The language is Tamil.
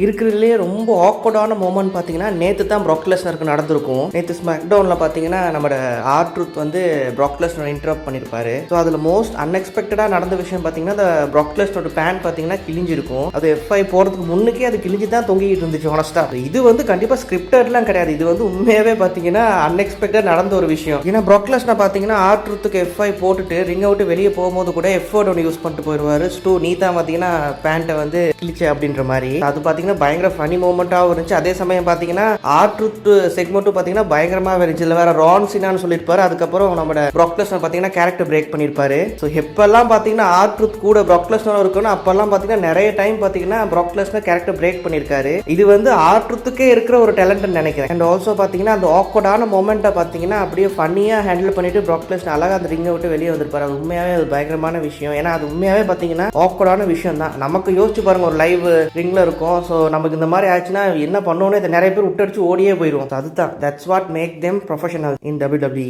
இருக்கிறதுலே ரொம்ப ஆக்வர்டான மோமெண்ட் பார்த்தீங்கன்னா நேற்று தான் ப்ராக் லெஸ்னருக்கு நடந்திருக்கும். நேற்று ஸ்மாக் டவுனில் பார்த்தீங்கன்னா நம்மளோட ஆர்-ட்ரூத் வந்து ப்ராக் லெஸ்னர் இன்டரப்ட் பண்ணியிருப்பாரு. ஸோ அதில் மோஸ்ட் அன்எக்ஸ்பெக்டடாக நடந்த விஷயம் பார்த்தீங்கன்னா அந்த ப்ராக் லெஸ்னரோட பேண்ட் பார்த்தீங்கன்னா கிழிஞ்சிருக்கும். அது F5 போகிறதுக்கு முன்னுக்கே அது கிழிஞ்சு தான் தொங்கிட்டு இருந்துச்சு ஹானஸ்ட்டாக. இது வந்து கண்டிப்பாக ஸ்கிரிப்டட்லாம் கிடையாது. இது வந்து உண்மையாகவே பார்த்தீங்கன்னா அன்எக்ஸ்பெக்டட் நடந்த ஒரு விஷயம். ஏன்னா ப்ராக் லெஸ்னர் பார்த்தீங்கன்னா ஆர்-ட்ரூத்துக்கு F5 போட்டுட்டு ரிங் அவுட்டு வெளியே போகும்போது கூட F4 ஒன்று யூஸ் பண்ணிட்டு போயிடுவார். ஸ்டூ நீ தான் பார்த்தீங்கன்னா பேண்ட்டை வந்து கிழிச்சு அப்படின்ற மாதிரி. அது பார்த்தீங்கன்னா பயங்கர ஃபனி மூமெண்ட்டாகவும் இருந்துச்சு. அதே சமயம் பார்த்தீங்கன்னா ஆர்-ட்ரூத் செக்மெண்ட்டும் பார்த்தீங்கன்னா பயங்கரமாக இருந்துச்சு. இல்லை வேற ரான் சினான்னு சொல்லியிருப்பாரு. அதுக்கப்புறம் நம்ம ப்ராக் லெஸ்னர் பார்த்தீங்கன்னா கேரக்டர் பிரேக் பண்ணியிருப்பாரு. ஸோ எப்பெல்லாம் பார்த்தீங்கன்னா ஆர்-ட்ரூத் கூட ப்ராக் லெஸ்னர் இருக்கணும் அப்பெல்லாம் பார்த்தீங்கன்னா நிறைய டைம் பார்த்தீங்கன்னா ப்ராக் லெஸ்னர் கேரக்டர் பிரேக் பண்ணியிருக்காரு. இது வந்து ஆர்-ட்ரூத்துக்கே இருக்கிற ஒரு டேலண்ட்னு நினைக்கிறேன். அண்ட் ஆல்சோ பார்த்தீங்கன்னா அந்த ஆக்வர்டான மொமெண்ட்டை பார்த்தீங்கன்னா அப்படியே ஃபன்னியாக ஹேண்டில் பண்ணிட்டு ப்ராக் லெஸ்னர் அழகாக அந்த ரிங்கை விட்டு வெளியே வந்திருப்பாரு. அது உண்மையாகவே அது பயங்கரமான விஷயம். ஏன்னா அது உண்மையாகவே பார்த்தீங்கன்னா ஆக்வர்டான விஷயம் தான். நமக்கு யோசிச்சு பாருங்க, ஒரு லைவ் ரிங்ல இருக்கும். ஸோ நமக்கு இந்த மாதிரி ஆச்சுன்னா என்ன பண்ணோன்னு நிறைய பேர் விட்டடிச்சு ஓடியே போயிடுவோம். அதுதான் that's what make them professional in WWE.